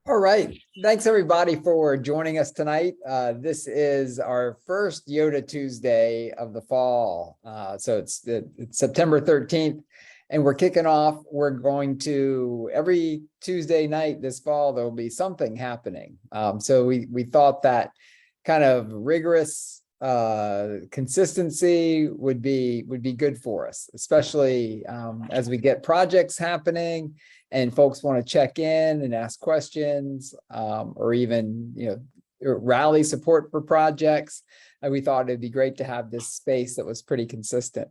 All right. Thanks everybody for joining us tonight. This is our first YOTA Tuesday of the fall. So it's September 13th and we're kicking off. We're going to every Tuesday night this fall, there'll be something happening. So we thought that kind of rigorous consistency would be good for us, especially as we get projects happening and folks want to check in and ask questions, or even rally support for projects. We thought it'd be great to have this space that was pretty consistent.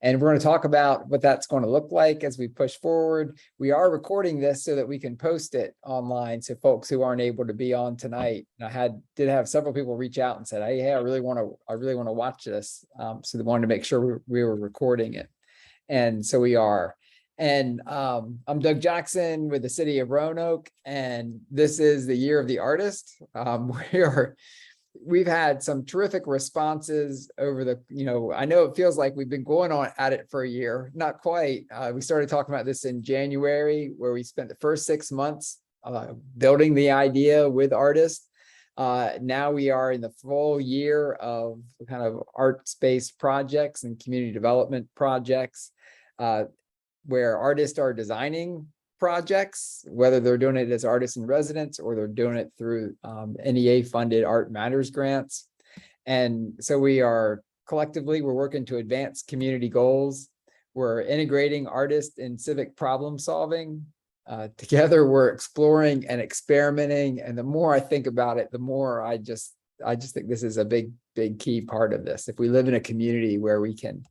And we're going to talk about what that's going to look like as we push forward. We are recording this so that we can post it online, so folks who aren't able to be on tonight. And I did have several people reach out and said, "Hey, I really want to watch this." So they wanted to make sure we were recording it, and so we are. And I'm Doug Jackson with the city of Roanoke, and this is the Year of the Artist. We've had some terrific responses over the, I know it feels like we've been going on at it for a year, not quite. We started talking about this in January, where we spent the first 6 months building the idea with artists. Now we are in the full year of kind of arts-based projects and community development projects, where artists are designing projects, whether they're doing it as artists in residence or they're doing it through NEA-funded Art Matters grants. And so we're working to advance community goals. We're integrating artists in civic problem solving. Together, we're exploring and experimenting. And the more I think about it, the more I just think this is a big key part of this. If we live in a community where we can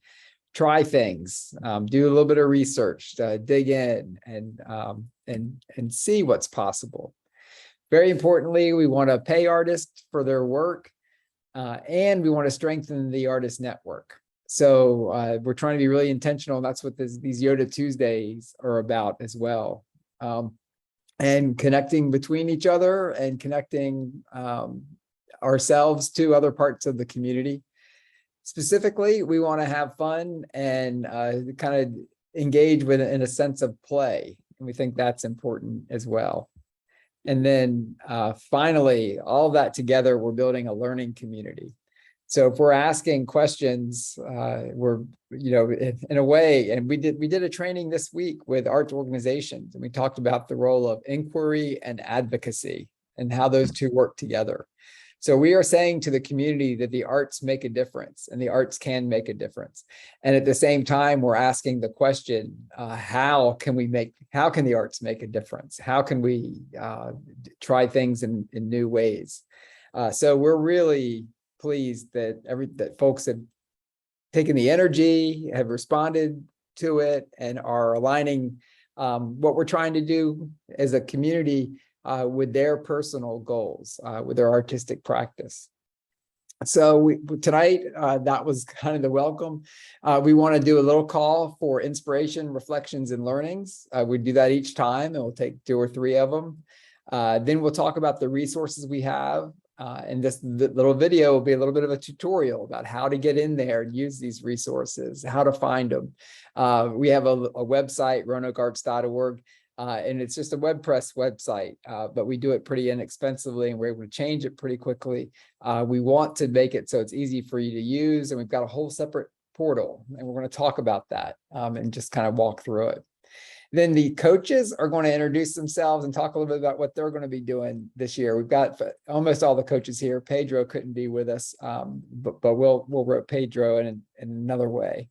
try things, do a little bit of research, dig in and see what's possible. Very importantly, we want to pay artists for their work, and we want to strengthen the artist network. So we're trying to be really intentional. And that's what these YOTA Tuesdays are about as well. And connecting between each other and connecting ourselves to other parts of the community. Specifically, we want to have fun and kind of engage with it in a sense of play. And we think that's important as well. And then finally, all that together, we're building a learning community. So if we're asking questions, we're, in a way, and we did a training this week with arts organizations, and we talked about the role of inquiry and advocacy and how those two work together. So we are saying to the community that the arts make a difference and the arts can make a difference. And at the same time, we're asking the question, how can the arts make a difference? How can we try things in new ways? So we're really pleased that folks have taken the energy, have responded to it, and are aligning what we're trying to do as a community with their personal goals, with their artistic practice. So tonight, that was kind of the welcome. We want to do a little call for inspiration, reflections, and learnings. We do that each time, and we'll take 2 or 3 of them. Then we'll talk about the resources we have. And this little video will be a little bit of a tutorial about how to get in there and use these resources, how to find them. We have a website, roanokearts.org. And it's just a WordPress website, but we do it pretty inexpensively and we're able to change it pretty quickly. We want to make it so it's easy for you to use, and we've got a whole separate portal, and we're going to talk about that and just kind of walk through it. Then the coaches are going to introduce themselves and talk a little bit about what they're going to be doing this year. We've got almost all the coaches here. Pedro couldn't be with us, but we'll rope Pedro in another way.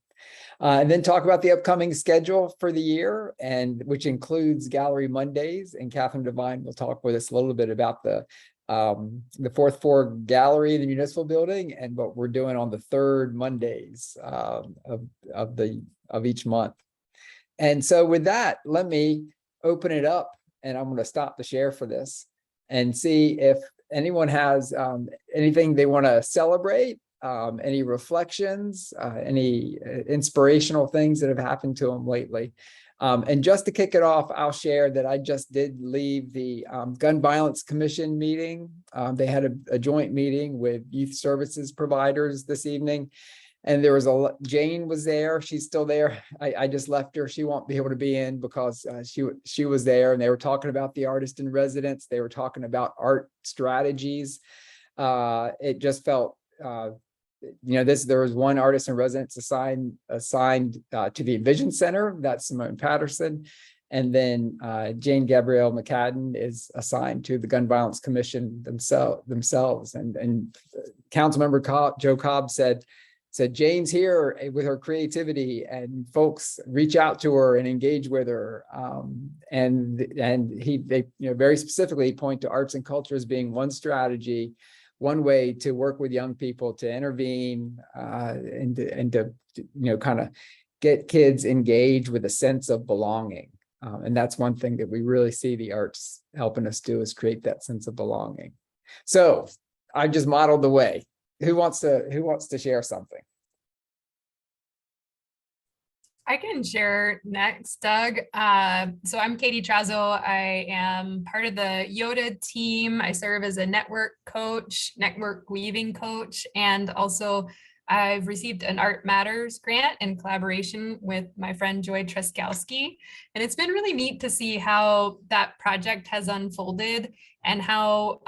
And then talk about the upcoming schedule for the year, and which includes Gallery Mondays. And Catherine Devine will talk with us a little bit about the 4th floor gallery in the municipal building and what we're doing on the 3rd Mondays of each month. And so with that, let me open it up, and I'm going to stop the share for this and see if anyone has anything they want to celebrate. Any reflections, any inspirational things that have happened to them lately. And just to kick it off, I'll share that I just did leave the Gun Violence Commission meeting. They had a joint meeting with youth services providers this evening. And there was Jane was there. She's still there. I just left her. She won't be able to be in because she was there, and they were talking about the artist in residence. They were talking about art strategies. It just felt, there was one artist in residence assigned to the Envision Center. That's Simone Patterson. And then Jane Gabrielle McCadden is assigned to the Gun Violence Commission themselves. And Councilmember Joe Cobb said Jane's here with her creativity, and folks reach out to her and engage with her. And they very specifically point to arts and culture as being one strategy, one way to work with young people to intervene and to kind of get kids engaged with a sense of belonging. And that's one thing that we really see the arts helping us do, is create that sense of belonging. So I just modeled the way. Who wants to share something? I can share next, Doug. So I'm Katie Trazo. I am part of the YOTA team. I serve as a network coach, network weaving coach, and also I've received an Art Matters grant in collaboration with my friend Joy Treskowski. And it's been really neat to see how that project has unfolded, and how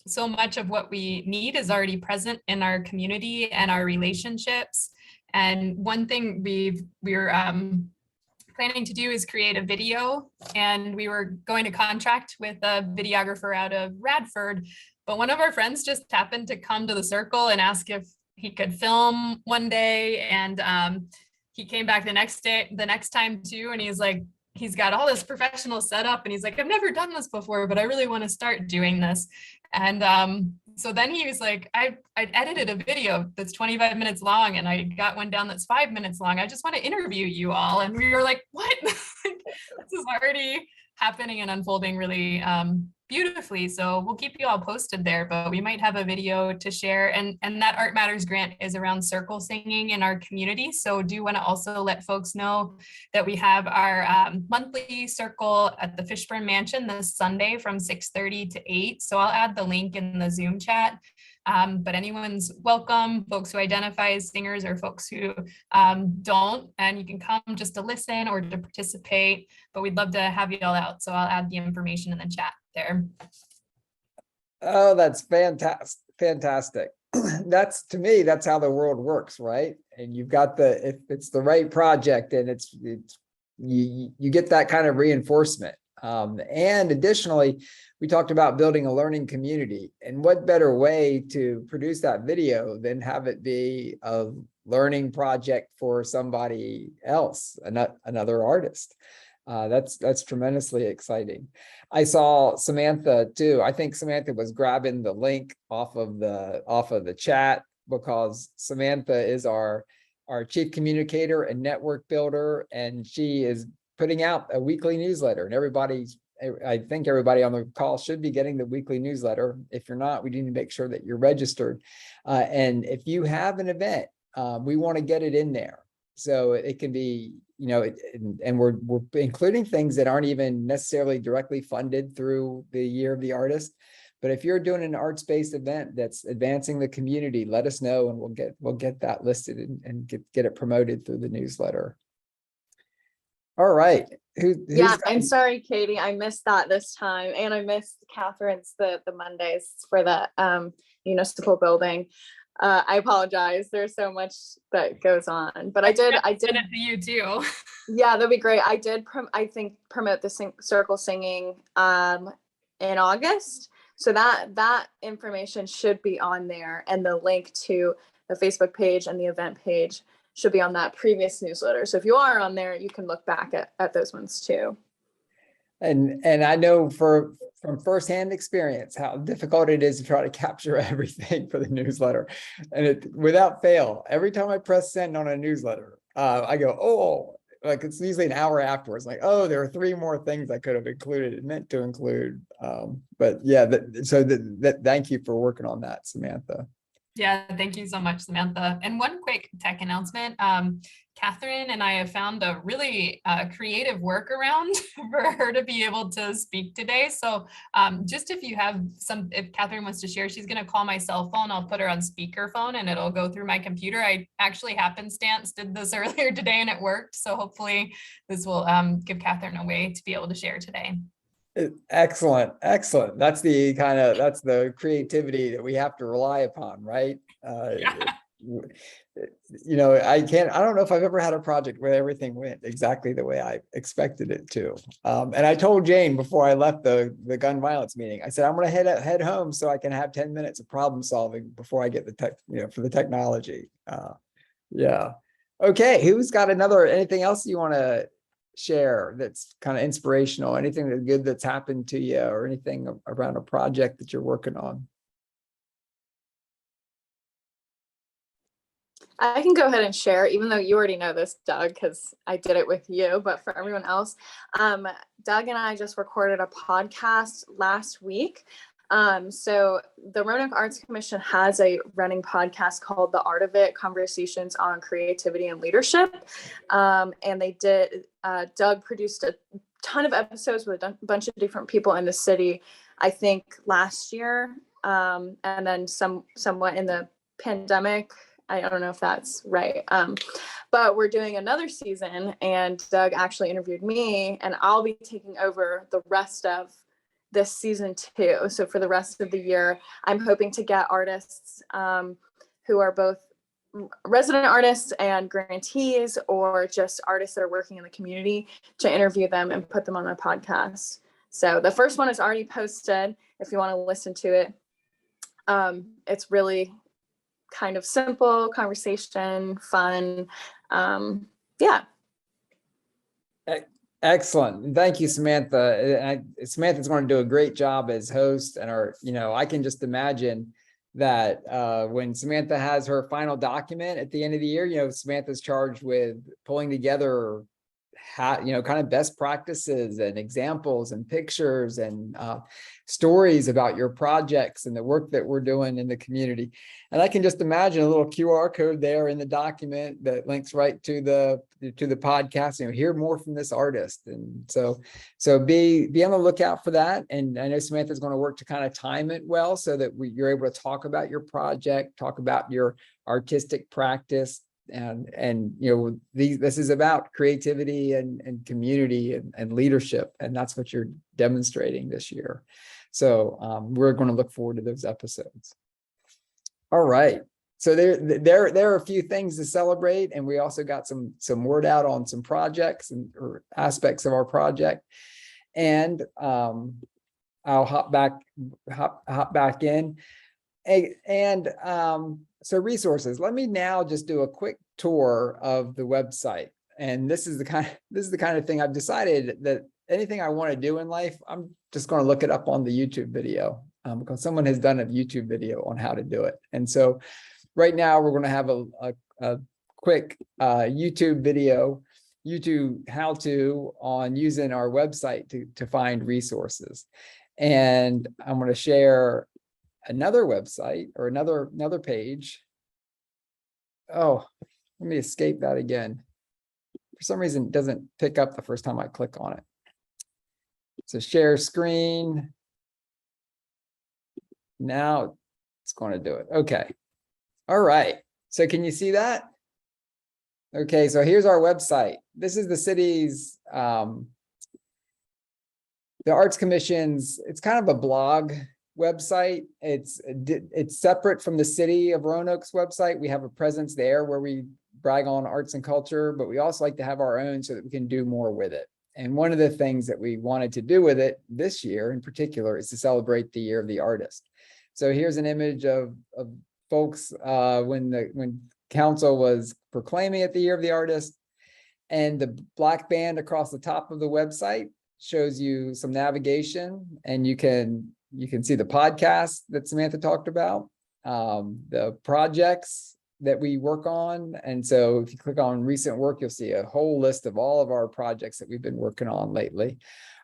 so much of what we need is already present in our community and our relationships. And one thing we're planning to do is create a video, and we were going to contract with a videographer out of Radford, but one of our friends just happened to come to the circle and ask if he could film one day. And he came back the next time too, and he's like, he's got all this professional setup, and he's like, I've never done this before, but I really want to start doing this. And so then he was like, I edited a video that's 25 minutes long, and I got one down that's 5 minutes long. I just want to interview you all. And we were like, what? This is already happening and unfolding really beautifully. So we'll keep you all posted there, but we might have a video to share. And that Art Matters grant is around circle singing in our community. So do want to also let folks know that we have our monthly circle at the Fishburne Mansion this Sunday from 6:30 to 8. So I'll add the link in the Zoom chat. But anyone's welcome, folks who identify as singers or folks who don't, and you can come just to listen or to participate, but we'd love to have you all out. So I'll add the information in the chat there. Oh, that's fantastic. Fantastic. That's, to me, that's how the world works, right? And you've got if it's the right project, and you get that kind of reinforcement. And additionally, we talked about building a learning community, and what better way to produce that video than have it be a learning project for somebody else, another artist. That's tremendously exciting. I saw Samantha too. I think Samantha was grabbing the link off of the chat, because Samantha is our chief communicator and network builder, and she is putting out a weekly newsletter, and I think everybody on the call should be getting the weekly newsletter. If you're not, we need to make sure that you're registered. And if you have an event, we want to get it in there. So it can be, and we're including things that aren't even necessarily directly funded through the Year of the Artist. But if you're doing an arts-based event that's advancing the community, let us know, and we'll get that listed and get it promoted through the newsletter. All right. I'm sorry, Katie, I missed that this time, and I missed Catherine's the Mondays for the municipal building. I apologize. There's so much that goes on, but I did it to you too. Yeah, that'd be great. I did promote the circle singing in August, so that information should be on there, and the link to the Facebook page and the event page should be on that previous newsletter. So if you are on there, you can look back at those ones too. And I know from firsthand experience how difficult it is to try to capture everything for the newsletter. And without fail, every time I press send on a newsletter, I go, oh, like it's usually an hour afterwards, like, oh, there are 3 more things I could have included and meant to include. But yeah, thank you for working on that, Samantha. Yeah, thank you so much, Samantha. And one quick tech announcement. Catherine and I have found a really creative workaround for her to be able to speak today. So just if you have if Catherine wants to share, she's going to call my cell phone. I'll put her on speakerphone and it'll go through my computer. I actually happenstance did this earlier today and it worked. So hopefully this will give Catherine a way to be able to share today. Excellent, excellent. That's the creativity that we have to rely upon, right? Yeah. I don't know if I've ever had a project where everything went exactly the way I expected it to. And I told Jane before I left the gun violence meeting, I said, I'm going to head home so I can have 10 minutes of problem solving before I get the tech, for the technology. Yeah. Okay. Who's got anything else you want to share that's kind of inspirational, anything that's good that's happened to you, or anything around a project that you're working on? I can go ahead and share, even though you already know this, Doug, because I did it with you, but for everyone else, Doug and I just recorded a podcast last week. So the Roanoke Arts Commission has a running podcast called The Art of It, Conversations on Creativity and Leadership. And they did, Doug produced a ton of episodes with a bunch of different people in the city, I think last year. And then somewhat in the pandemic. I don't know if that's right. But we're doing another season and Doug actually interviewed me and I'll be taking over the rest of this season too. So for the rest of the year, I'm hoping to get artists who are both resident artists and grantees or just artists that are working in the community to interview them and put them on my podcast. So the first one is already posted if you want to listen to it. It's really kind of simple conversation, fun. Yeah. Excellent. Thank you, Samantha. Samantha's going to do a great job as host, and I can just imagine that when Samantha has her final document at the end of the year, Samantha's charged with pulling together kind of best practices and examples and pictures and stories about your projects and the work that we're doing in the community. And I can just imagine a little QR code there in the document that links right to the podcast, hear more from this artist. And so be on the lookout for that. And I know Samantha's going to work to kind of time it well so that you're able to talk about your project, talk about your artistic practice. And this is about creativity and community and leadership, and that's what you're demonstrating this year. So we're going to look forward to those episodes. All right, so there are a few things to celebrate, and we also got some word out on some projects or aspects of our project. And I'll hop back in. And so resources. Let me now just do a quick tour of the website. And this is the kind of thing I've decided that anything I want to do in life, I'm just going to look it up on the YouTube video because someone has done a YouTube video on how to do it. And so right now we're going to have a quick YouTube video, YouTube how-to on using our website to find resources. And I'm going to share another website or another page. Oh, let me escape that again. For some reason, it doesn't pick up the first time I click on it. So share screen. Now it's going to do it. Okay. All right. So can you see that? Okay. So here's our website. This is the city's, the Arts Commission's, it's kind of a blog website. It's separate from the city of Roanoke's website. We have a presence there where we brag on arts and culture, but we also like to have our own so that we can do more with it. And one of the things that we wanted to do with it this year in particular is to celebrate the Year of the Artist. So here's an image of folks when council was proclaiming it the Year of the Artist, and the black band across the top of the website shows you some navigation, and you can see the podcast that Samantha talked about, the projects that we work on. And so if you click on recent work, you'll see a whole list of all of our projects that we've been working on lately.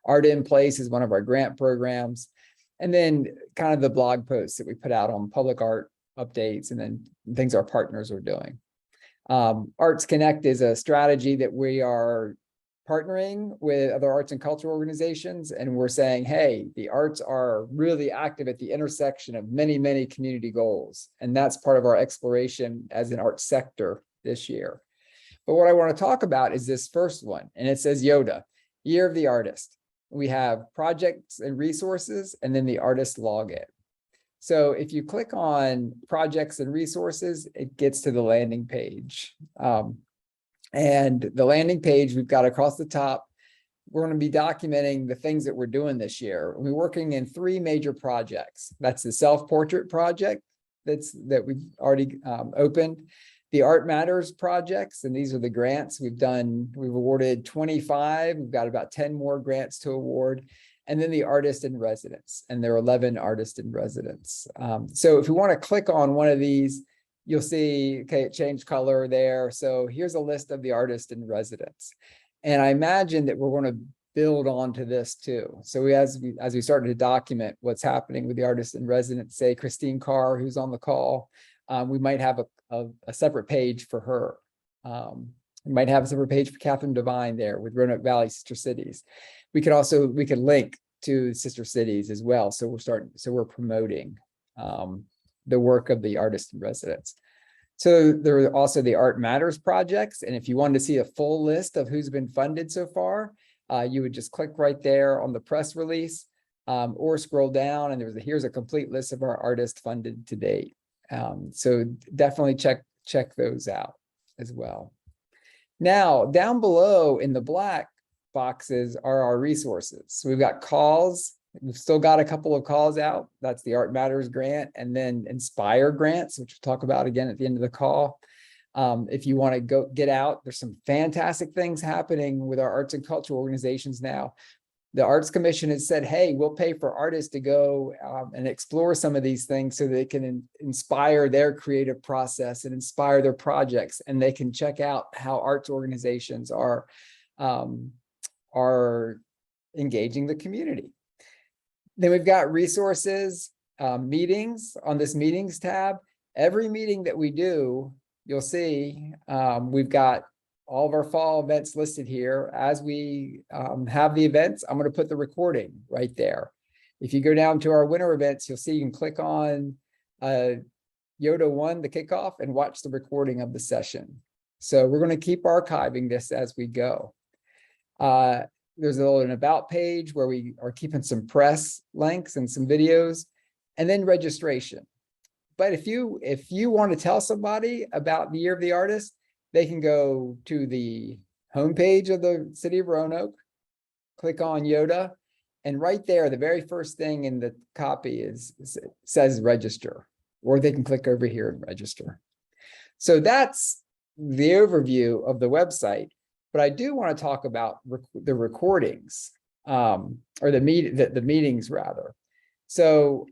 Art in Place is one of our grant programs. And then kind of the blog posts that we put out on public art updates and then things our partners are doing. Arts Connect is a strategy that we are partnering with other arts and cultural organizations. And we're saying, hey, the arts are really active at the intersection of many, many community goals. And that's part of our exploration as an arts sector this year. But what I want to talk about is this first one, and it says YOTA, Year of the Artist. We have projects and resources, and then the artist login. So if you click on projects and resources, it gets to the landing page. And the landing page we've got across the top, we're going to be documenting the things that we're doing this year. We're working in 3 major projects. That's the self-portrait project that we've already opened, the Art Matters projects, and these are the grants we've awarded 25. We've got about 10 more grants to award. And then the artist in residence, and there are 11 artists in residence. So if we want to click on one of these, you'll see, okay, it changed color there. So here's a list of the artists in residence. And I imagine that we're going to build onto this too. So as we started to document what's happening with the artists in residence, say Christine Carr, who's on the call, we might have a separate page for her. We might have a separate page for Catherine Devine there with Roanoke Valley Sister Cities. We could link to Sister Cities as well. So we're promoting the work of the artist in residence. So there are also the Art Matters projects. And if you wanted to see a full list of who's been funded so far, you would just click right there on the press release or scroll down and here's a complete list of our artists funded to date. So definitely check those out as well. Now, down below in the black boxes are our resources. So we've got calls. We've still got a couple of calls out. That's the Art Matters grant and then Inspire grants, which we'll talk about again at the end of the call. If you want to go get out, there's some fantastic things happening with our arts and cultural organizations now. The Arts Commission has said, hey, we'll pay for artists to go and explore some of these things so they can inspire their creative process and inspire their projects. And they can check out how arts organizations are engaging the community. Then we've got resources, meetings on this meetings tab. Every meeting that we do, you'll see we've got all of our fall events listed here. As we have the events, I'm going to put the recording right there. If you go down to our winter events, you'll see you can click on YOTA 1, the kickoff, and watch the recording of the session. So we're going to keep archiving this as we go. There's an about page where we are keeping some press links and some videos, and then registration. But if you want to tell somebody about the Year of the Artist, they can go to the homepage of the City of Roanoke, click on YOTA, and right there, the very first thing in the copy says register, or they can click over here and register. So that's the overview of the website. But I do want to talk about the recordings, or the meetings rather. So,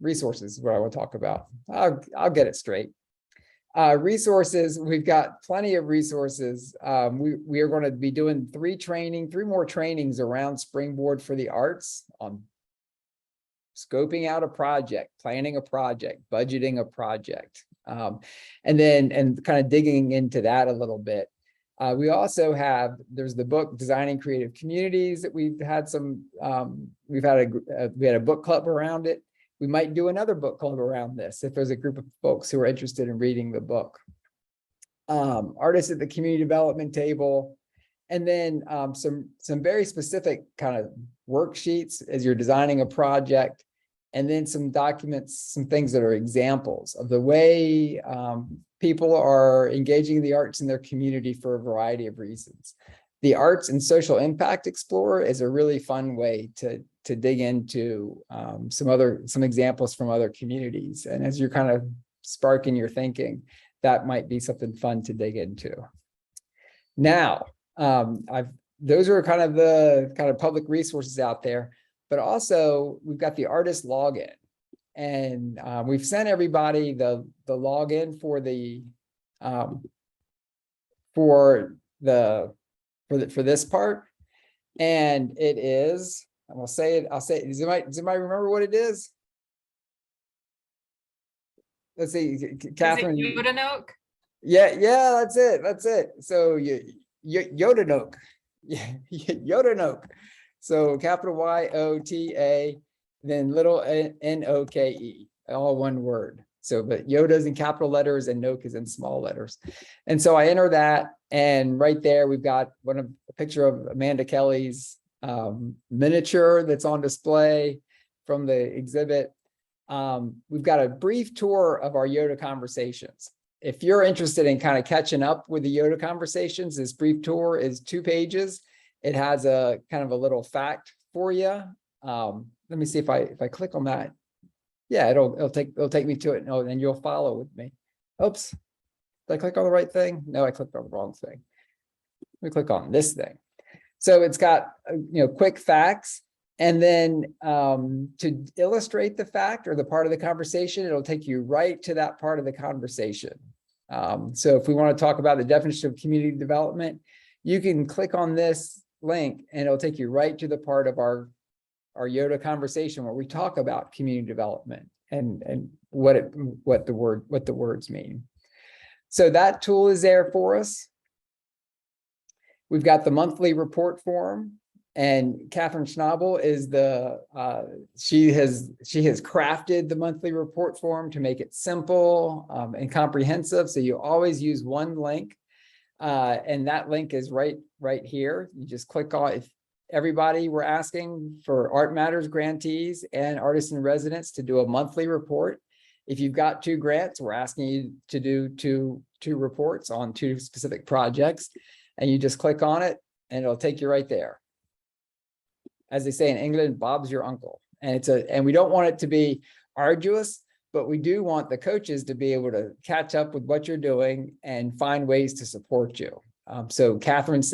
resources is what I want to talk about. I'll get it straight. Resources, we've got plenty of resources. We are going to be doing 3 more trainings around Springboard for the Arts on scoping out a project, planning a project, budgeting a project, and kind of digging into that a little bit. We also there's the book Designing Creative Communities that we've had we had a book club around it. We might do another book club around this if there's a group of folks who are interested in reading the book. Artists at the Community Development Table, and then some very specific kind of worksheets as you're designing a project, and then some documents, some things that are examples of the way people are engaging the arts in their community for a variety of reasons. The Arts and Social Impact Explorer is a really fun way to dig into some examples from other communities. And as you're kind of sparking your thinking, that might be something fun to dig into. Now, those are kind of the public resources out there, but also we've got the artist login. And we've sent everybody the login for this part, and it is. And I'll say it. Does anybody remember what it is? let's see, Is it Catherine. Yodanoke? Yeah, that's it. That's it. So Yodanoke. Yeah, Yodanoke. So capital YOTA, then little NOKE, all one word. So, but Yoda's in capital letters and Noke is in small letters. And so I enter that, and right there we've got a picture of Amanda Kelly's miniature that's on display from the exhibit. We've got a brief tour of our YOTA conversations. If you're interested in kind of catching up with the YOTA conversations, this brief tour is 2 pages. It has a kind of a little fact for you. Let me see if I click on that. Yeah, it'll take me to it. Oh, and you'll follow with me. Oops, did I click on the right thing? No, I clicked on the wrong thing. Let me click on this thing. So it's got quick facts. And then to illustrate the fact or the part of the conversation, it'll take you right to that part of the conversation. So if we want to talk about the definition of community development, you can click on this link and it'll take you right to the part of our YOTA conversation where we talk about community development and what the words mean. So that tool is there for us. We've got the monthly report form. And Catherine Schnabel is she has crafted the monthly report form to make it simple and comprehensive. So you always use one link, and that link is right here. You just click on. If everybody, we're asking for Art Matters grantees and artists in residence to do a monthly report. If you've got 2 grants, we're asking you to do two reports on 2 specific projects, and you just click on it, and it'll take you right there. As they say in England, Bob's your uncle. And we don't want it to be arduous, but we do want the coaches to be able to catch up with what you're doing and find ways to support you. So Catherine's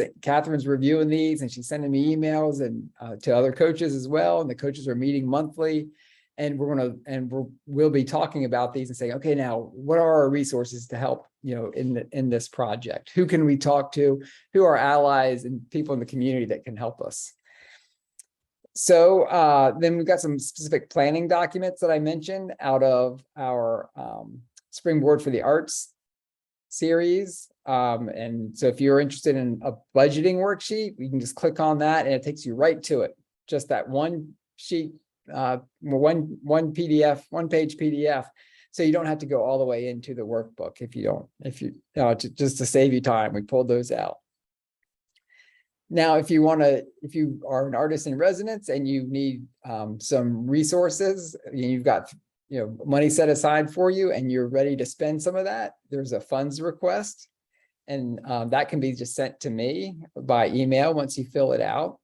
reviewing these, and she's sending me emails and to other coaches as well. And the coaches are meeting monthly, and we'll be talking about these and saying, okay, now what are our resources to help in this project? Who can we talk to? Who are allies and people in the community that can help us? So then we've got some specific planning documents that I mentioned out of our Springboard for the Arts series. And so if you're interested in a budgeting worksheet, you can just click on that and it takes you right to it. Just that one sheet, one PDF, 1-page PDF. So you don't have to go all the way into the workbook just to save you time. We pulled those out. Now, if you are an artist in residence and you need some resources, you've got money set aside for you and you're ready to spend some of that, there's a funds request. And that can be just sent to me by email once you fill it out.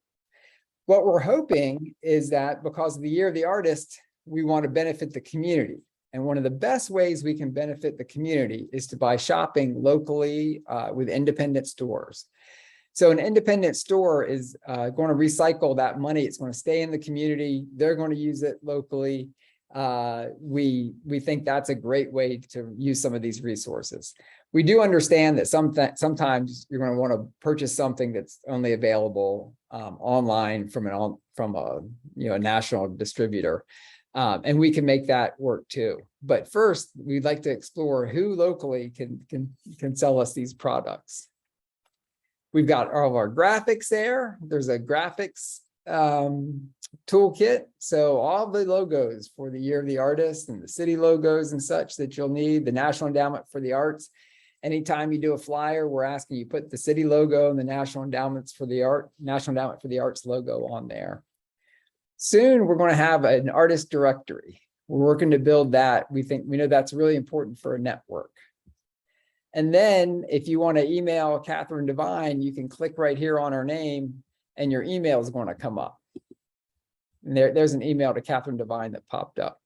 What we're hoping is that because of the Year of the Artist, we want to benefit the community. And one of the best ways we can benefit the community is by shopping locally with independent stores. So an independent store is going to recycle that money. It's going to stay in the community. They're going to use it locally. We think that's a great way to use some of these resources. We do understand that sometimes you're going to want to purchase something that's only available online from a national distributor, and we can make that work too. But first, we'd like to explore who locally can sell us these products. We've got all of our graphics there. There's a graphics toolkit. So all the logos for the Year of the Artist and the city logos and such that you'll need, the National Endowment for the Arts. Anytime you do a flyer, we're asking you put the city logo and the National Endowment for the Arts logo on there. Soon we're going to have an artist directory. We're working to build that. We know that's really important for a network. And then if you want to email Catherine Devine, you can click right here on her name and your email is going to come up. And there's an email to Catherine Devine that popped up.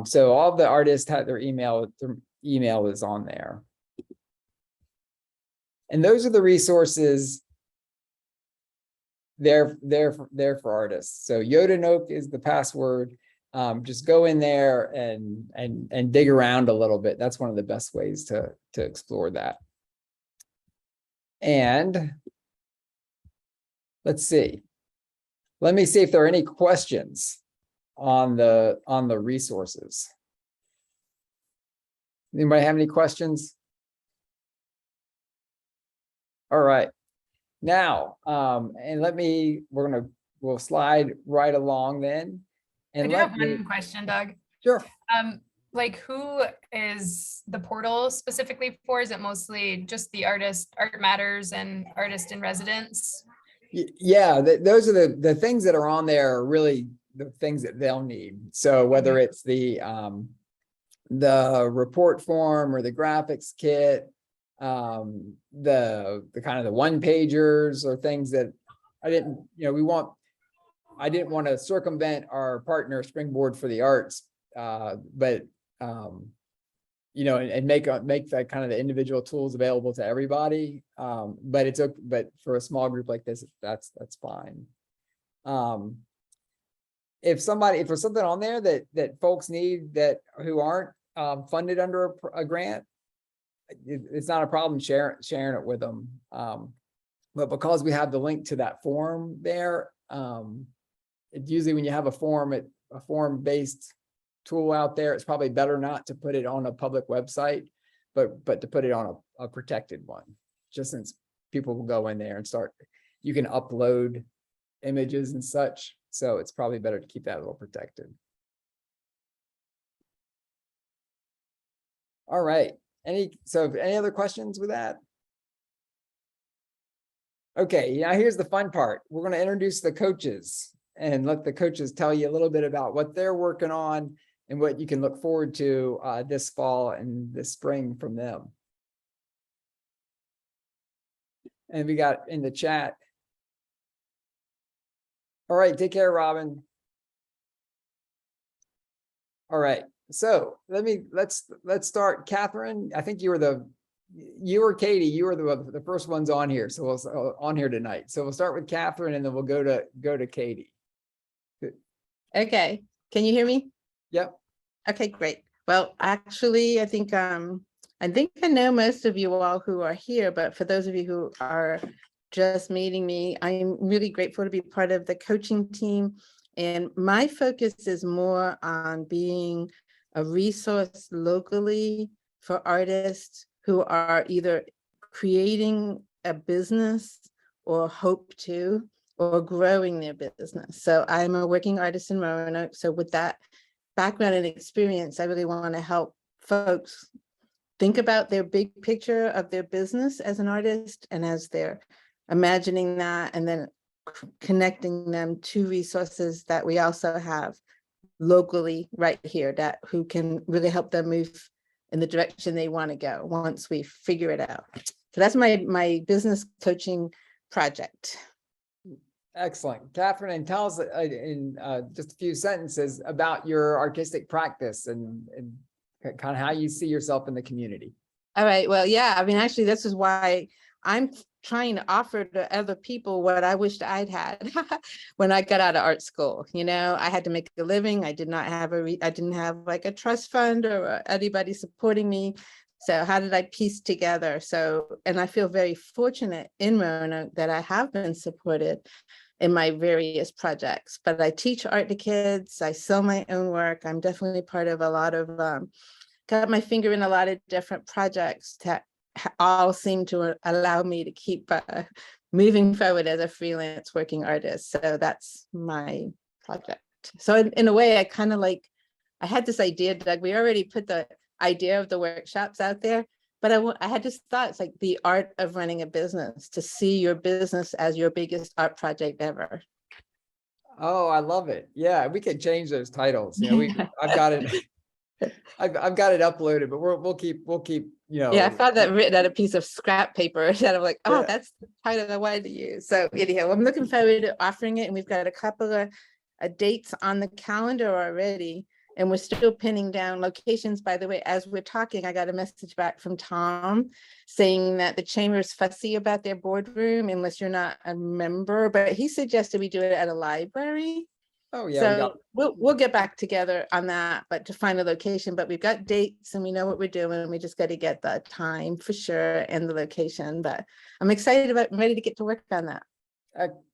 So all of the artists have their email is on there. And those are the resources there for artists. So Yodanoke is the password. Just go in there and dig around a little bit. That's one of the best ways to explore that. And let's see. Let me see if there are any questions on the resources. Anybody have any questions? All right. Now, and we'll slide right along then. I And do have let me, one question, Doug. sure. Like who is the portal specifically for? Is it mostly just the artist, Art Matters and Artist in Residence? Yeah, those are the things that are on there are really the things that they'll need. So whether it's the report form or the graphics kit, the kind of the one pagers or things that I didn't want to circumvent our partner Springboard for the Arts, but and make that kind of the individual tools available to everybody. But for a small group like this, that's fine. If there's something on there that folks need who aren't funded under a grant, it's not a problem sharing it with them. But because we have the link to that form there, it's usually when you have a form-based tool out there, it's probably better not to put it on a public website, but to put it on a protected one, just since people will go in there and you can upload images and such. So it's probably better to keep that a little protected. All right. Any other questions with that? Okay, now here's the fun part. We're going to introduce the coaches and let the coaches tell you a little bit about what they're working on and what you can look forward to this fall and this spring from them. And we got in the chat. All right, take care, Robin. All right, so let's start. Catherine, I think you or Katie, you were the first ones on here. So on here tonight. So we'll start with Catherine and then we'll go to Katie. Okay, can you hear me? Yep. Okay, great. Well, actually, I think I know most of you all who are here, but for those of you who are just meeting me, I'm really grateful to be part of the coaching team. And my focus is more on being a resource locally for artists who are either creating a business or hope to, or growing their business. So I'm a working artist in Roanoke. So with that background and experience, I really want to help folks think about their big picture of their business as an artist, and as they're imagining that, and then connecting them to resources that we also have locally right here who can really help them move in the direction they want to go once we figure it out. So that's my business coaching project. Excellent. Catherine, and tell us in just a few sentences about your artistic practice and kind of how you see yourself in the community. All right. Well, yeah, I mean, actually, this is why I'm trying to offer to other people what I wished I'd had when I got out of art school. I had to make a living. I did not have I didn't have like a trust fund or anybody supporting me. So how did I piece together? And I feel very fortunate in Roanoke that I have been supported in my various projects, but I teach art to kids. I sell my own work. I'm definitely part of a lot of, got my finger in a lot of different projects that all seem to allow me to keep moving forward as a freelance working artist. So that's my project. So in a way, I kind of I had this idea, Doug, we already put the idea of the workshops out there, but I had this thought, it's like the art of running a business, to see your business as your biggest art project ever. Oh, I love it. Yeah, we could change those titles. I've got it. I've got it uploaded, but we'll keep. Yeah, I found that written on a piece of scrap paper, and I'm like, oh, Yeah. That's the title I wanted to use. So anyhow, I'm looking forward to offering it, and we've got a couple of dates on the calendar already. And we're still pinning down locations. By the way, as we're talking, I got a message back from Tom saying that the chamber is fussy about their boardroom unless you're not a member, but he suggested we do it at a library. Oh yeah. So we'll get back together on that, but to find a location. But we've got dates and we know what we're doing. We just got to get the time for sure and the location. But I'm excited about, ready to get to work on that.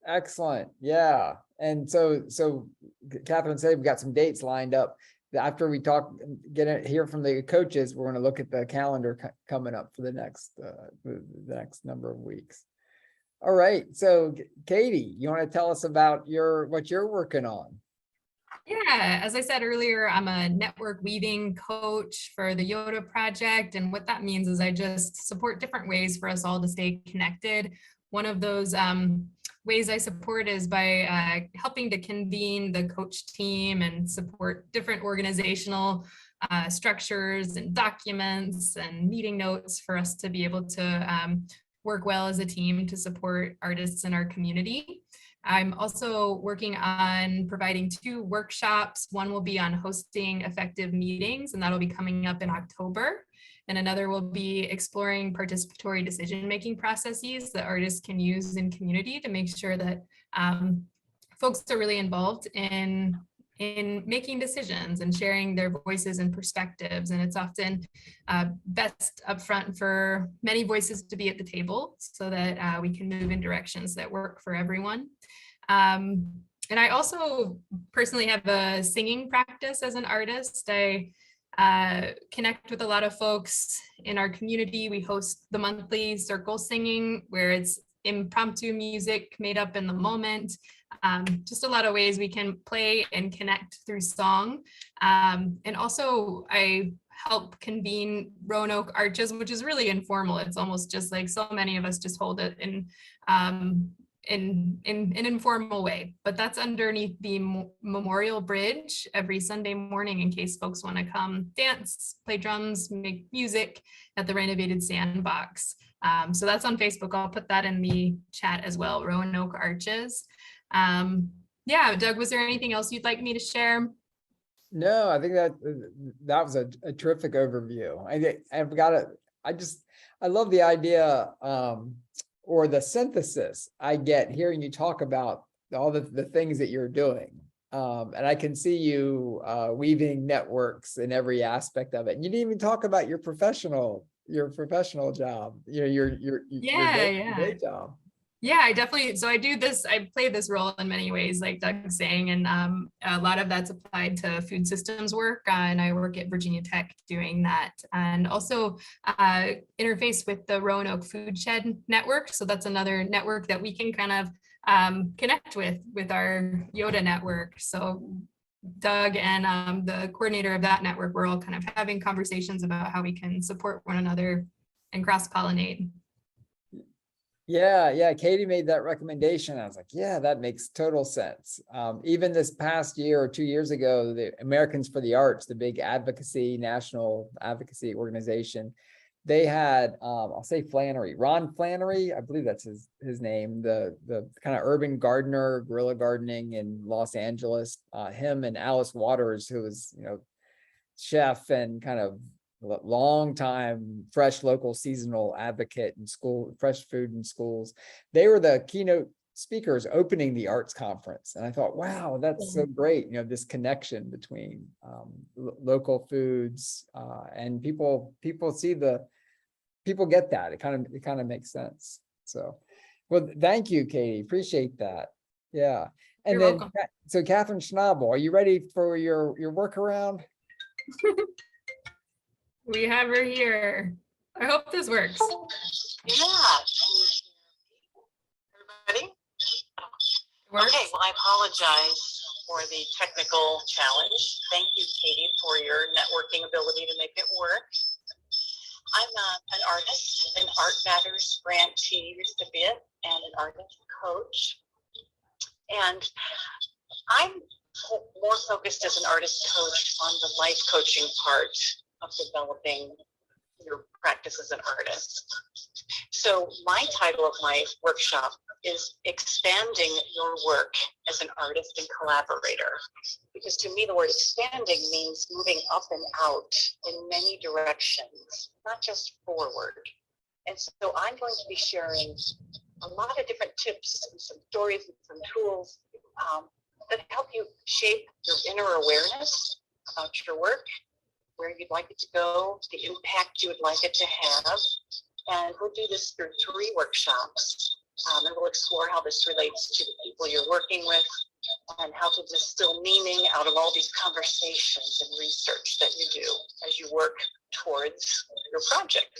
Excellent. Yeah. And so Catherine said we've got some dates lined up. after we talk, hear from the coaches, we're going to look at the calendar coming up for the next number of weeks. All right. So Katie, you want to tell us about what you're working on? Yeah, as I said earlier, I'm a network weaving coach for the YOTA project. And what that means is I just support different ways for us all to stay connected. One of those ways I support is by helping to convene the coach team and support different organizational structures and documents and meeting notes for us to be able to work well as a team to support artists in our community. I'm also working on providing 2 workshops. One will be on hosting effective meetings, and that'll be coming up in October. And another will be exploring participatory decision-making processes that artists can use in community to make sure that folks are really involved in making decisions and sharing their voices and perspectives. And it's often best upfront for many voices to be at the table so that we can move in directions that work for everyone. And I also personally have a singing practice as an artist. I connect with a lot of folks in our community. We host the monthly circle singing, where it's impromptu music made up in the moment. Just a lot of ways we can play and connect through song. And also I help convene Roanoke Arches, which is really informal. It's almost just like so many of us just hold it in an informal way, but that's underneath the Memorial Bridge every Sunday morning in case folks want to come dance, play drums, make music at the renovated sandbox. So that's on Facebook. I'll put that in the chat as well, Roanoke Arches. Yeah, Doug, was there anything else you'd like me to share? No, I think that was a terrific overview. I love the idea, or the synthesis I get hearing you talk about all the things that you're doing. And I can see you weaving networks in every aspect of it. And you didn't even talk about your professional job, your day job. Yeah, I definitely, so I do this, I play this role in many ways, like Doug's saying, and a lot of that's applied to food systems work, and I work at Virginia Tech doing that, and also interface with the Roanoke Food Shed Network. So that's another network that we can kind of connect with our YOTA network. So Doug and the coordinator of that network, we're all kind of having conversations about how we can support one another and cross-pollinate. Yeah, Katie made that recommendation. I was like, yeah, that makes total sense. Even this past year or 2 years ago, the Americans for the Arts, the big national advocacy organization, they had, I'll say Ron Flannery, I believe that's his name, the kind of urban gardener, guerrilla gardening in Los Angeles, him and Alice Waters, who was, chef and kind of long time fresh local seasonal advocate in fresh food in schools. They were the keynote speakers opening the arts conference, and I thought, wow, that's so great. This connection between local foods and people get that. It kind of makes sense. So, well, thank you, Katie. Appreciate that. Yeah, and You're then welcome. So Catherine Schnabel, are you ready for your workaround? We have her here. I hope this works. Yeah. Everybody? Okay, well, I apologize for the technical challenge. Thank you, Katie, for your networking ability to make it work. I'm an artist, an Art Matters grantee recipient, and an artist coach. And I'm more focused as an artist coach on the life coaching part of developing your practice as an artist. So my title of my workshop is Expanding Your Work as an Artist and Collaborator. Because to me, the word expanding means moving up and out in many directions, not just forward. And so I'm going to be sharing a lot of different tips and some stories and some tools that help you shape your inner awareness about your work, where you'd like it to go, the impact you would like it to have. And we'll do this through 3 workshops. And we'll explore how this relates to the people you're working with, and how to distill meaning out of all these conversations and research that you do as you work towards your project.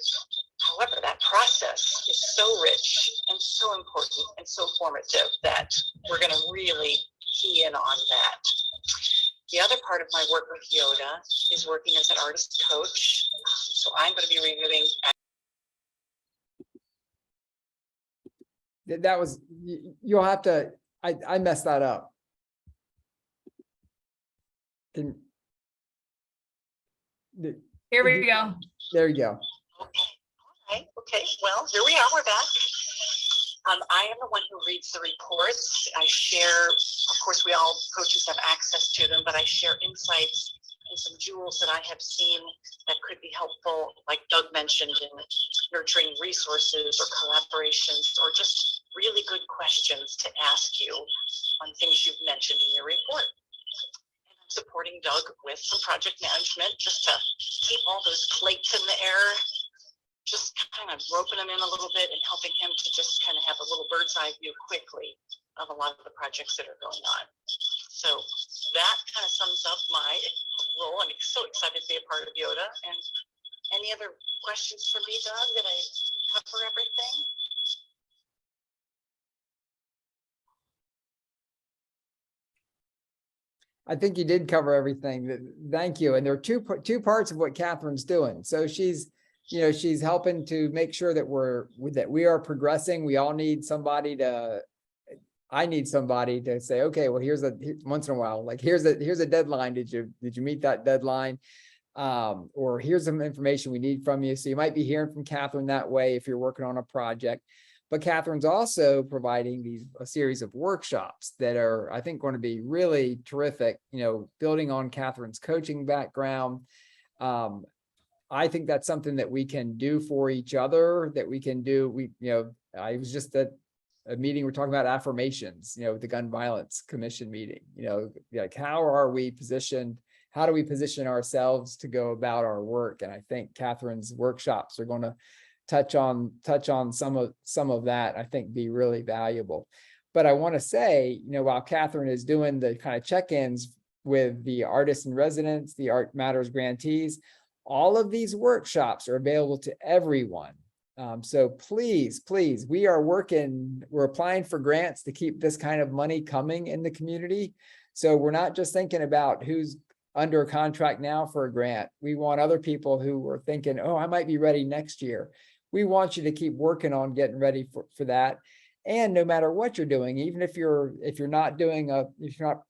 However, that process is so rich and so important and so formative that we're going to really key in on that. The other part of my work with YOTA is working as an artist coach. So I'm going to be reviewing. That was, you'll have to, I messed that up. Can, Here we go. there you go. Okay. Okay. Well, here we are. We're back. I am the one who reads the reports. I share, of course, we all coaches have access to them, but I share insights and some jewels that I have seen that could be helpful, like Doug mentioned, in nurturing resources or collaborations, or just really good questions to ask you on things you've mentioned in your report. And I'm supporting Doug with some project management just to keep all those plates in the air, just kind of roping him in a little bit and helping him to just kind of have a little bird's eye view quickly of a lot of the projects that are going on. So that kind of sums up my role. I'm so excited to be a part of YOTA. And any other questions for me, Doug? Did I cover everything? I think you did cover everything. Thank you. And there are two parts of what Catherine's doing. So she's, you know, she's helping to make sure that we are progressing. We all need somebody to, I need somebody to say, okay, well, once in a while, like here's a deadline. Did you meet that deadline? Or here's some information we need from you. So you might be hearing from Catherine that way if you're working on a project. But Catherine's also providing a series of workshops that are, I think, going to be really terrific, you know, building on Catherine's coaching background. I think that's something that we can do for each other, that we can do. I was just at a meeting, we're talking about affirmations, you know, the Gun Violence Commission meeting, you know, like how are we positioned? How do we position ourselves to go about our work? And I think Catherine's workshops are going to touch on some of that, I think be really valuable. But I want to say, you know, while Catherine is doing the kind of check-ins with the artists in residence, the Art Matters grantees, all of these workshops are available to everyone. So please, we're applying for grants to keep this kind of money coming in the community. So we're not just thinking about who's under a contract now for a grant. We want other people who are thinking, oh, I might be ready next year. We want you to keep working on getting ready for that. And no matter what you're doing, even if you're not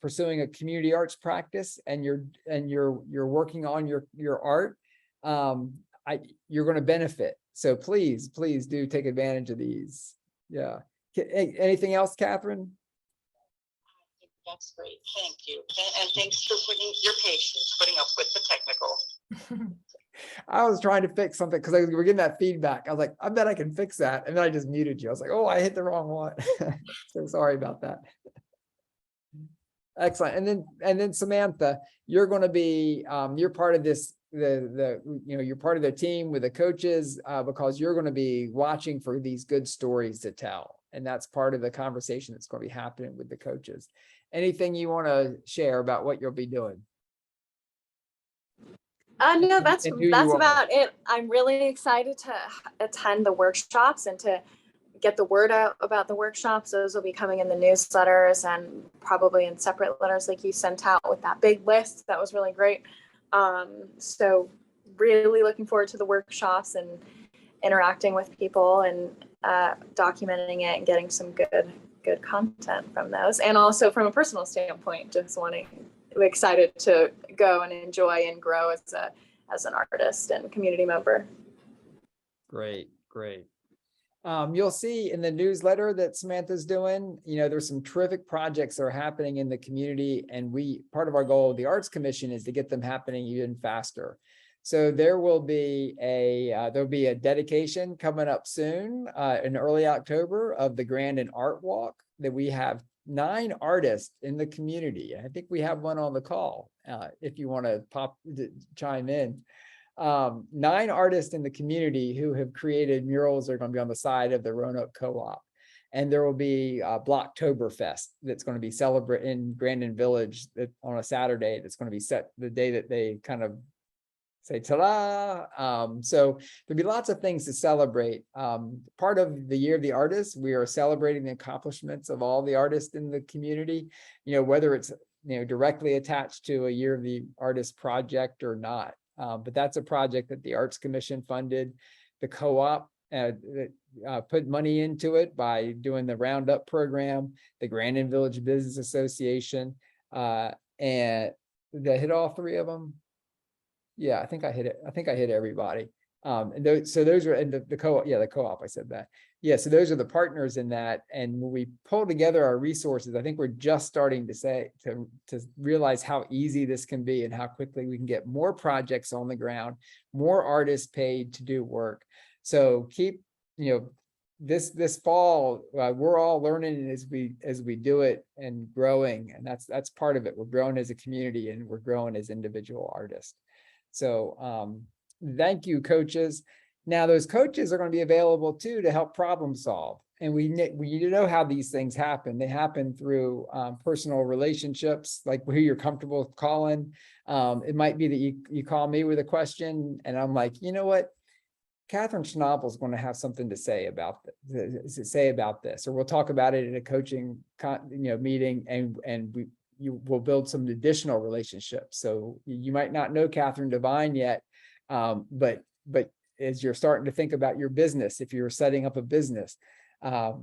pursuing a community arts practice and you're working on your art, you're going to benefit. So please do take advantage of these. Yeah. Anything else, Catherine? That's great. Thank you. And thanks for your patience, putting up with the technical. I was trying to fix something because we're getting that feedback. I was like, I bet I can fix that. And then I just muted you. I was like, oh, I hit the wrong one. So sorry about that. Excellent. And then Samantha, you're going to be, you're part of this, you're part of the team with the coaches because you're going to be watching for these good stories to tell. And that's part of the conversation that's going to be happening with the coaches. Anything you want to share about what you'll be doing? No, that's about it. I'm really excited to attend the workshops and to get the word out about the workshops. Those will be coming in the newsletters and probably in separate letters like you sent out with that big list. That was really great. So really looking forward to the workshops and interacting with people and documenting it and getting some good content from those. And also from a personal standpoint, just excited to go and enjoy and grow as an artist and community member. Great. You'll see in the newsletter that Samantha's doing, you know, there's some terrific projects that are happening in the community, and part of our goal of the Arts Commission is to get them happening even faster. So there will be a dedication coming up soon in early October of the Grandin Art Walk that we have 9 artists in the community. I think we have one on the call if you want to chime in. 9 artists in the community who have created murals that are going to be on the side of the Roanoke Co-op. And there will be a Blocktoberfest that's going to be celebrated in Grandin Village on a Saturday. That's going to be set the day that they kind of say ta-da. So there'll be lots of things to celebrate. Part of the Year of the Artist, we are celebrating the accomplishments of all the artists in the community, whether it's directly attached to a Year of the Artist project or not. But that's a project that the Arts Commission funded. The co-op put money into it by doing the Roundup program, the Grandin Village Business Association, and did I hit all three of them? Yeah, I think I hit it. I think I hit everybody. And those are the co-op. Yeah, the co-op. I said that. Yeah, so those are the partners in that. And when we pull together our resources, I think we're just starting to realize how easy this can be and how quickly we can get more projects on the ground, more artists paid to do work. So keep, this fall, we're all learning as we do it and growing, and that's part of it. We're growing as a community and we're growing as individual artists. So thank you, coaches. Now those coaches are going to be available too to help problem solve. And we need to know how these things happen. They happen through personal relationships, like who you're comfortable calling. It might be that you call me with a question and I'm like, you know what? Catherine Schnabel is going to have something to say about this, or we'll talk about it in a coaching meeting, and you will build some additional relationships. So you might not know Catherine Devine yet, but as you're starting to think about your business, if you're setting up a business, her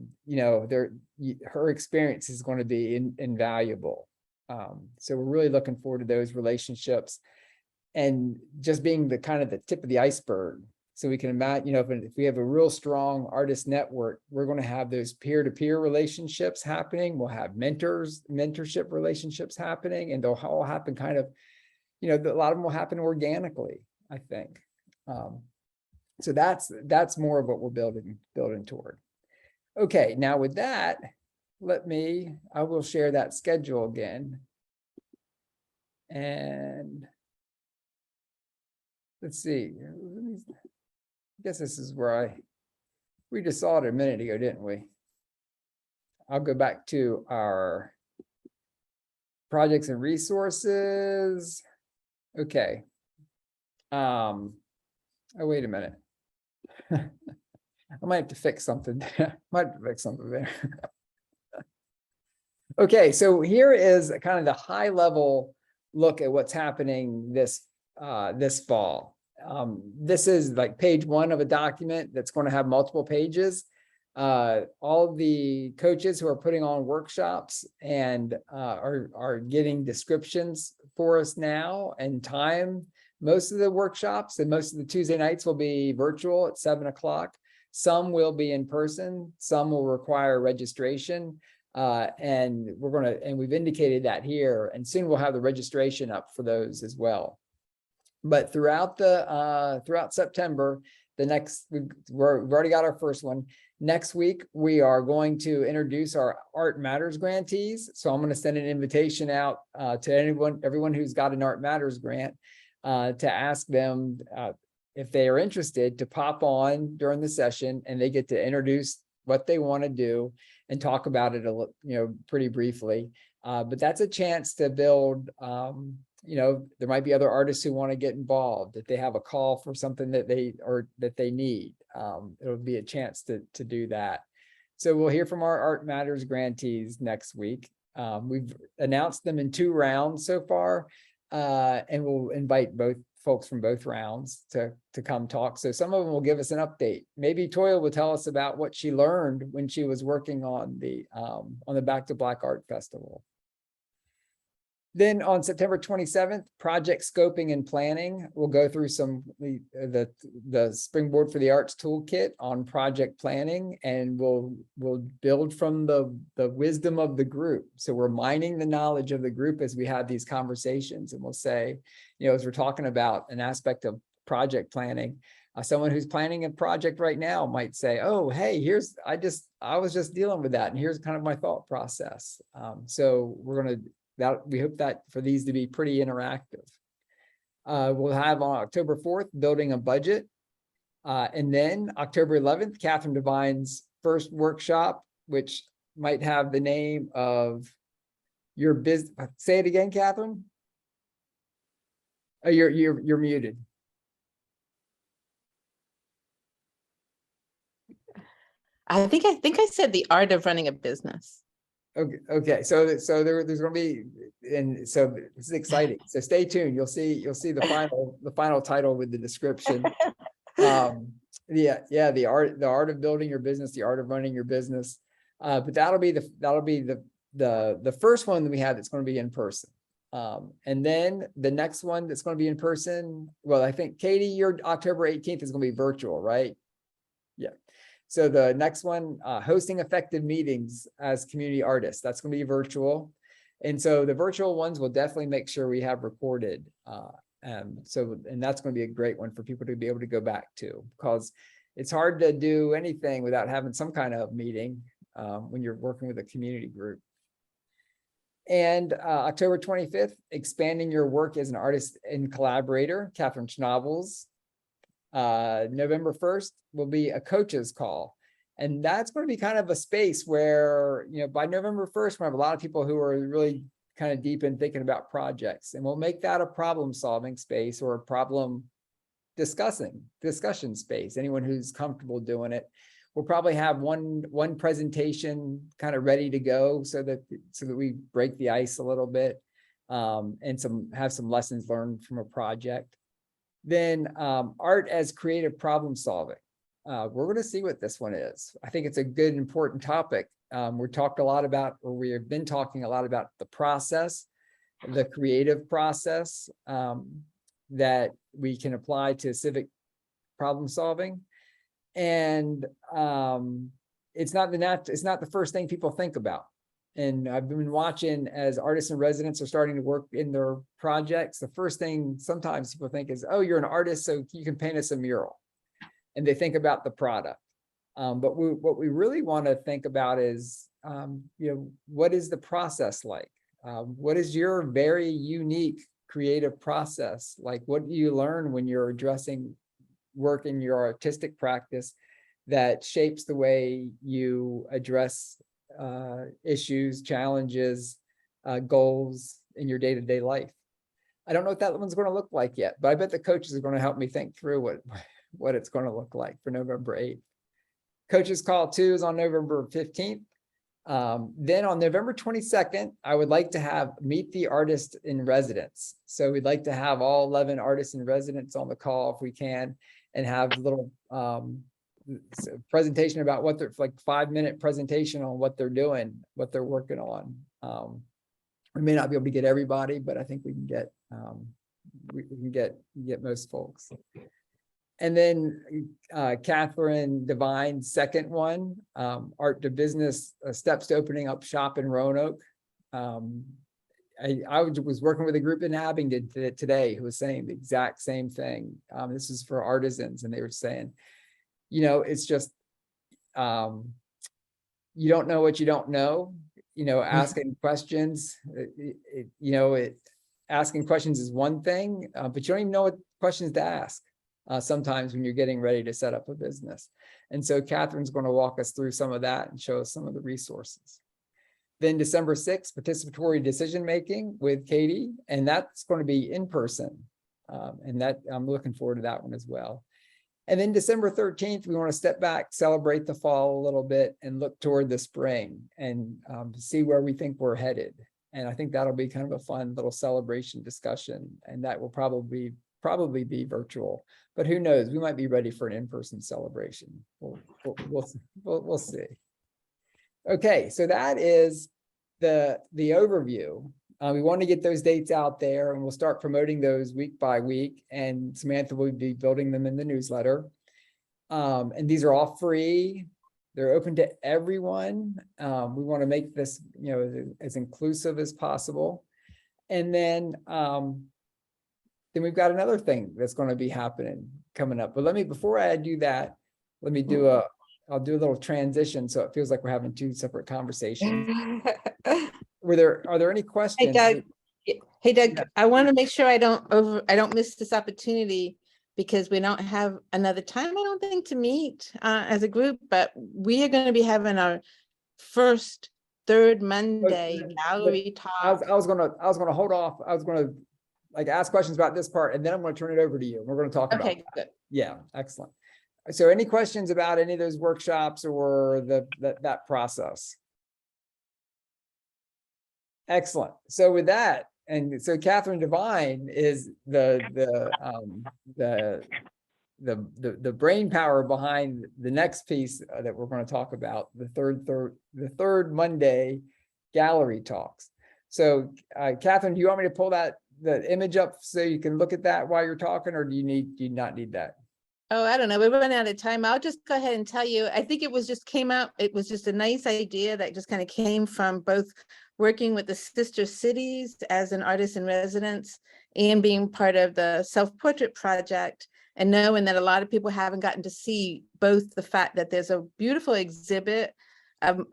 experience is going to be invaluable. So we're really looking forward to those relationships, and just being the kind of the tip of the iceberg. So we can imagine, if we have a real strong artist network, we're going to have those peer-to-peer relationships happening. We'll have mentorship relationships happening, and they'll all happen kind of, a lot of them will happen organically, I think. So that's more of what we're building toward. Okay, now with that, I will share that schedule again. And let's see. I guess this is where we just saw it a minute ago, didn't we? I'll go back to our projects and resources. Okay. Oh, wait a minute. I might have to fix something there. Okay, so here is kind of the high level look at what's happening this fall. This is like page 1 of a document that's going to have multiple pages. All the coaches who are putting on workshops and are getting descriptions for us now and time. Most of the workshops and most of the Tuesday nights will be virtual at 7 o'clock. Some will be in person. Some will require registration. And we've indicated that here, and soon we'll have the registration up for those as well. But throughout September, we've already got our first one. Next week, we are going to introduce our Art Matters grantees. So I'm going to send an invitation out to everyone who's got an Art Matters grant to ask them if they are interested to pop on during the session, and they get to introduce what they want to do and talk about it pretty briefly. But that's a chance to build. There might be other artists who want to get involved, if they have a call for something that they need. It'll be a chance to do that. So we'll hear from our Art Matters grantees next week. We've announced them in 2 rounds so far, and we'll invite both folks from both rounds to come talk. So some of them will give us an update. Maybe Toya will tell us about what she learned when she was working on the Back to Black Art Festival. Then on September 27th, project scoping and planning. We'll go through the Springboard for the Arts toolkit on project planning, and we'll build from the wisdom of the group. So we're mining the knowledge of the group as we have these conversations, and we'll say, as we're talking about an aspect of project planning, someone who's planning a project right now might say, oh, hey, I was just dealing with that, and here's kind of my thought process. So we hope that for these to be pretty interactive. We'll have on October 4th, building a budget. And then October 11th, Catherine Devine's first workshop which might have the name of your business. Say it again, Catherine. Oh, you're muted. I think I said the art of running a business. Okay. There's going to be, and so this is exciting. So stay tuned. You'll see the final title with the description. The art of building your business, the art of running your business. But that'll be the first one that we have that's going to be in person. And then the next one that's going to be in person. Well, I think Katie, your October 18th is going to be virtual, right? Yeah. So the next one, hosting effective meetings as community artists, that's going to be virtual. And so the virtual ones will definitely make sure we have recorded. And that's going to be a great one for people to be able to go back to, because it's hard to do anything without having some kind of meeting when you're working with a community group. And October 25th, expanding your work as an artist and collaborator, Catherine Schnabels. November 1st will be a coach's call. And that's going to be kind of a space where, by November 1st, we have a lot of people who are really kind of deep in thinking about projects, and we'll make that a problem solving space or a problem discussion space. Anyone who's comfortable doing it. We'll probably have one presentation kind of ready to go so that we break the ice a little bit, and have some lessons learned from a project. Then art as creative problem solving. We're going to see what this one is. I think it's a good, important topic. We have been talking a lot about the process, the creative process that we can apply to civic problem solving. And it's not the first thing people think about. And I've been watching as artists and residents are starting to work in their projects. The first thing sometimes people think is, oh, you're an artist, so you can paint us a mural. And they think about the product. But what we really want to think about is, what is the process like? What is your very unique creative process like? What do you learn when you're addressing work in your artistic practice that shapes the way you address issues, challenges, goals in your day-to-day life? I don't know what that one's going to look like yet, but I bet the coaches are going to help me think through what it's going to look like for November 8th. Coaches Call 2 is on November 15th. Then on November 22nd, I would like to have Meet the Artist in Residence. So we'd like to have all 11 artists in residence on the call if we can, and have a little presentation about what they're, like 5-minute presentation on what they're doing, what they're working on. We may not be able to get everybody, but I think we can get get most folks. And then Catherine Devine's second one, Art to Business, Steps to Opening Up Shop in Roanoke. I was working with a group in Abingdon today who was saying the exact same thing. This is for artisans, and they were saying, it's just, you don't know what you don't know, asking questions, asking questions is one thing, but you don't even know what questions to ask sometimes when you're getting ready to set up a business. And so Catherine's going to walk us through some of that and show us some of the resources. Then December 6th, participatory decision-making with Katie, and that's going to be in person. And that I'm looking forward to that one as well. And then December 13th, we want to step back, celebrate the fall a little bit, and look toward the spring and see where we think we're headed. And I think that'll be kind of a fun little celebration discussion. And that will probably be virtual, but who knows? We might be ready for an in-person celebration. We'll see. Okay, so that is the overview. We want to get those dates out there, and we'll start promoting those week by week, and Samantha will be building them in the newsletter. And these are all free. They're open to everyone. We want to make this, as inclusive as possible. And then we've got another thing that's going to be happening coming up. But before I do that, I'll do a little transition so it feels like we're having two separate conversations. Are there any questions? Hey Doug, yeah. I want to make sure I don't miss this opportunity, because we don't have another time, I don't think, to meet as a group, but we are going to be having our first third Monday gallery I was, talk. I was gonna hold off. I was gonna like ask questions about this part, and then I'm gonna turn it over to you. We're gonna talk about Okay, that. good. Yeah, excellent. So any questions about any of those workshops or that process? Excellent. So with that, and so Catherine Devine is the brain power behind the next piece that we're going to talk about, the third Monday gallery talks. So Catherine, do you want me to pull the image up so you can look at that while you're talking, or do you not need that? Oh, I don't know. We're running out of time. I'll just go ahead and tell you, I think it was just a nice idea that just kind of came from both working with the sister cities as an artist in residence and being part of the self-portrait project, and knowing that a lot of people haven't gotten to see both the fact that there's a beautiful exhibit of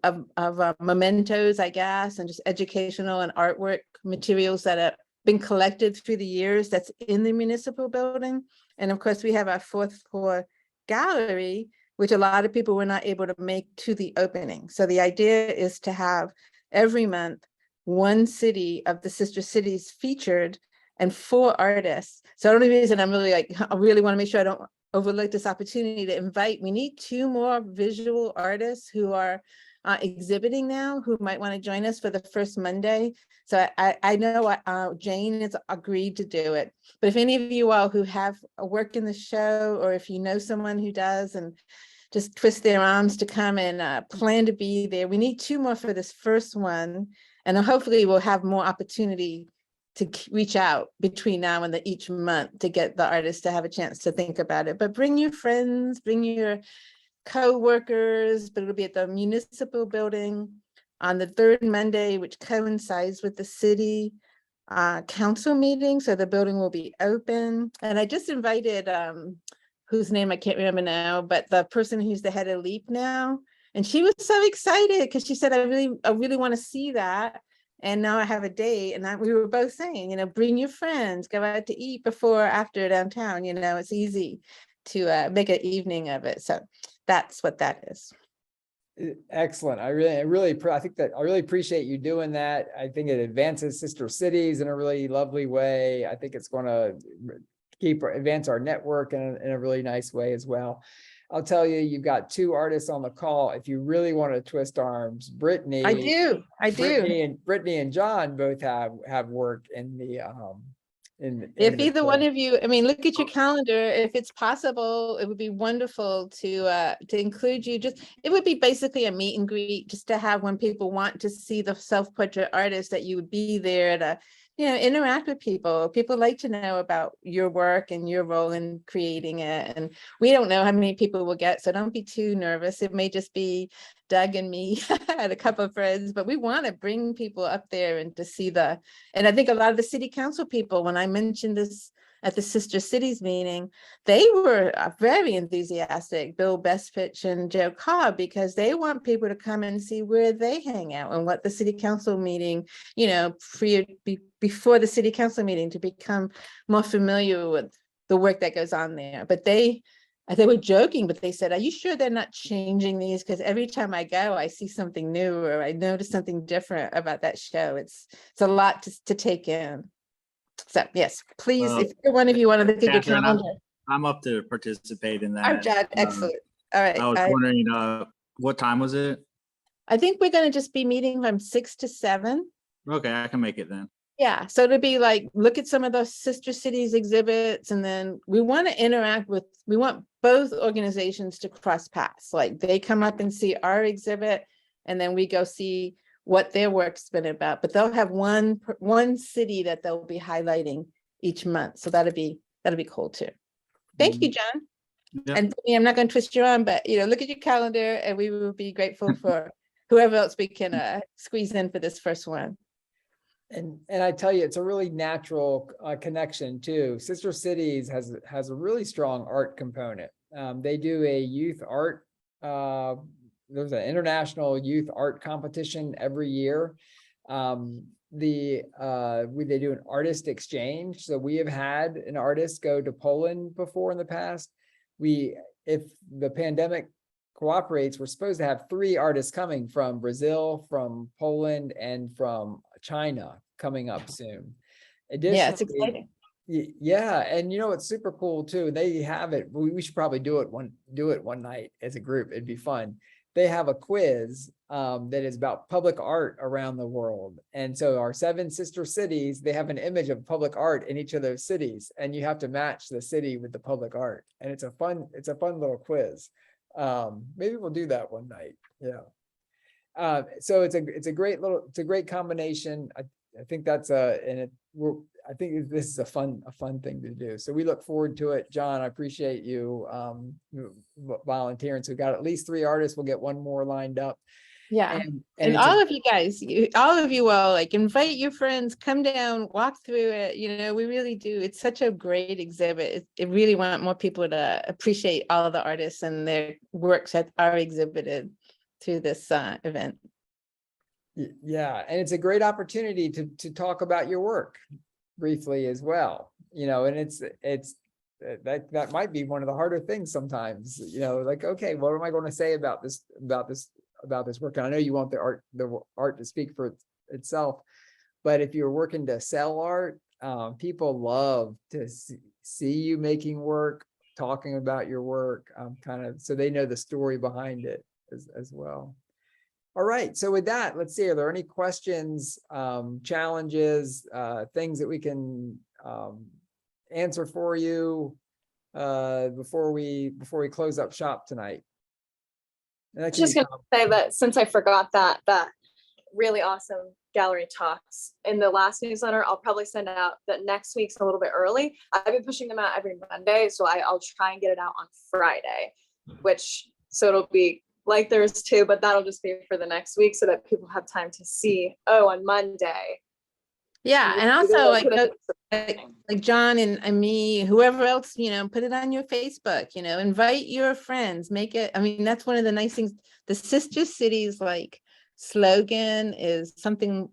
mementos, I guess, and just educational and artwork materials that have been collected through the years that's in the municipal building. And of course, we have our 4th floor gallery, which a lot of people were not able to make to the opening. So the idea is to have every month one city of the sister cities featured and 4 artists. So the only reason I'm really like, I really want to make sure I don't overlook this opportunity to invite, we need 2 more visual artists who are exhibiting now, who might want to join us for the first Monday. So I know Jane has agreed to do it, but if any of you all who have work in the show, or if you know someone who does and just twist their arms to come and plan to be there, we need 2 more for this first one. And hopefully we'll have more opportunity to reach out between now and each month to get the artists to have a chance to think about it. But bring your friends, bring your co-workers, but it'll be at the municipal building on the 3rd Monday, which coincides with the city council meeting. So the building will be open. And I just invited, whose name I can't remember now, but the person who's the head of LEAP now. And she was so excited because she said, I really want to see that. And now I have a date. And we were both saying, you know, bring your friends, go out to eat before or after downtown. You know, it's easy to make an evening of it. So that's what that is. Excellent. I really appreciate you doing that. I think it advances sister cities in a really lovely way. I think it's going to advance our network in a really nice way as well. I'll tell you, you've got 2 artists on the call. If you really want to twist arms, Brittany. I do. Brittany and John both have work in the if either one of you, I mean, look at your calendar. If it's possible, it would be wonderful to include you. Just, it would be basically a meet and greet, just to have, when people want to see the self-portrait artist, that you would be there to, you know, interact with people. People like to know about your work and your role in creating it. And we don't know how many people will get, so don't be too nervous. It may just be Doug and me and a couple of friends, but we want to bring people up there and to see and I think a lot of the city council people, when I mentioned this at the Sister Cities meeting, they were very enthusiastic, Bill Bestfitch and Joe Cobb, because they want people to come and see where they hang out and what the city council meeting, you know, before the city council meeting, to become more familiar with the work that goes on there. But they were joking, but they said, are you sure they're not changing these? Because every time I go, I see something new, or I notice something different about that show. It's a lot to take in. So yes, please, if either one of you want to look at your Catherine, calendar. I'm up to participate in Oh, that. John, excellent. All right. I was wondering, what time was it? I think we're going to just be meeting from 6 to 7. Okay, I can make it then. Yeah, so it'll be like, look at some of those sister cities exhibits, and then we want to interact with, we want both organizations to cross paths. Like, they come up and see our exhibit, and then we go see what their work's been about. But they'll have one city that they'll be highlighting each month. So that'll be cool too. Thank you, John. Yep. And I'm not going to twist your arm, but you know, look at your calendar, and we will be grateful for whoever else we can squeeze in for this first one. And I tell you, it's a really natural connection too. Sister Cities has a really strong art component. They do a youth art. There's an international youth art competition every year. They do an artist exchange. So we have had an artist go to Poland before in the past. If the pandemic cooperates, we're supposed to have 3 artists coming from Brazil, from Poland, and from China coming up soon. Yeah, it's Additionally, exciting. yeah, and you know, it's super cool too. They have it. We should probably do it one night as a group. It'd be fun. They have a quiz that is about public art around the world. And so our 7 sister cities, they have an image of public art in each of those cities, and you have to match the city with the public art. And it's a fun little quiz. Maybe we'll do that one night. Yeah. So it's a great combination. I think that's I think this is a fun thing to do. So we look forward to it. John, I appreciate you volunteering. So we got at least 3 artists. We'll get 1 more lined up. Yeah. And And all of you guys, all of you all, like, invite your friends, come down, walk through it. You know, we really do. It's such a great exhibit. It really want more people to appreciate all the artists and their works that are exhibited through this event. yeah, and it's a great opportunity to talk about your work briefly as well. You know, and it's that might be one of the harder things sometimes. You know, like, okay, what am I going to say about this work? And I know you want the art to speak for itself, but if you're working to sell art, people love to see you making work, talking about your work, so they know the story behind it as well. All right, so with that, let's see, are there any questions, challenges, things that we can answer for you before we close up shop tonight? Just gonna say that since I forgot that really awesome gallery talks in the last newsletter, I'll probably send out that next week's a little bit early. I've been pushing them out every Monday, so I'll try and get it out on Friday, so it'll be like there's 2, but that'll just be for the next week so that people have time to see, oh, on Monday. Yeah, and also like John and me, whoever else, you know, put it on your Facebook, you know, invite your friends, make it. I mean, that's one of the nice things. The Sister Cities like slogan is something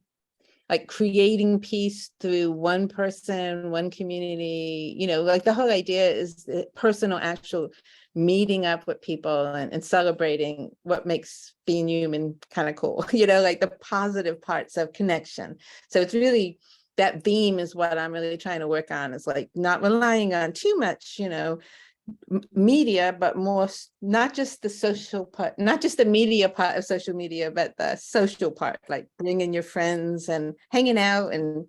like creating peace through one person, one community, you know, like the whole idea is the personal, actual meeting up with people and celebrating what makes being human kind of cool, you know, like the positive parts of connection. So it's really, that theme is what I'm really trying to work on, is like not relying on too much, you know, media, but more, not just the social part, not just the media part of social media, but the social part, like bringing your friends and hanging out and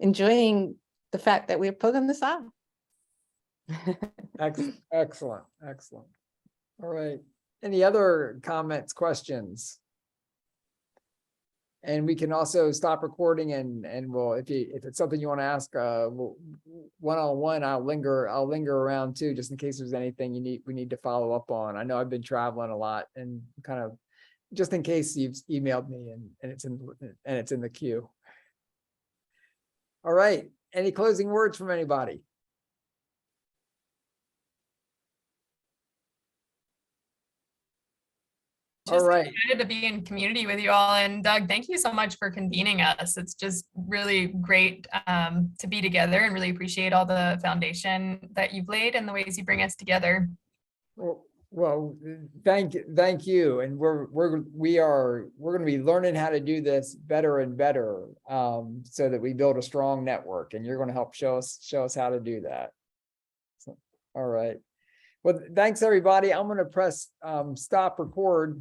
enjoying the fact that we're pulling this off. Excellent. All right. Any other comments, questions? And we can also stop recording and we'll, if it's something you want to ask, one-on-one, I'll linger around too, just in case there's anything we need to follow up on. I know I've been traveling a lot, and kind of just in case you've emailed me and it's in the queue. All right. Any closing words from anybody? Just all right. excited to be in community with you all. And Doug, thank you so much for convening us. It's just really great to be together, and really appreciate all the foundation that you've laid and the ways you bring us together. Well, thank you. And we're going to be learning how to do this better and better, so that we build a strong network, and you're going to help show us how to do that. So, all right. Well, thanks everybody. I'm going to press stop record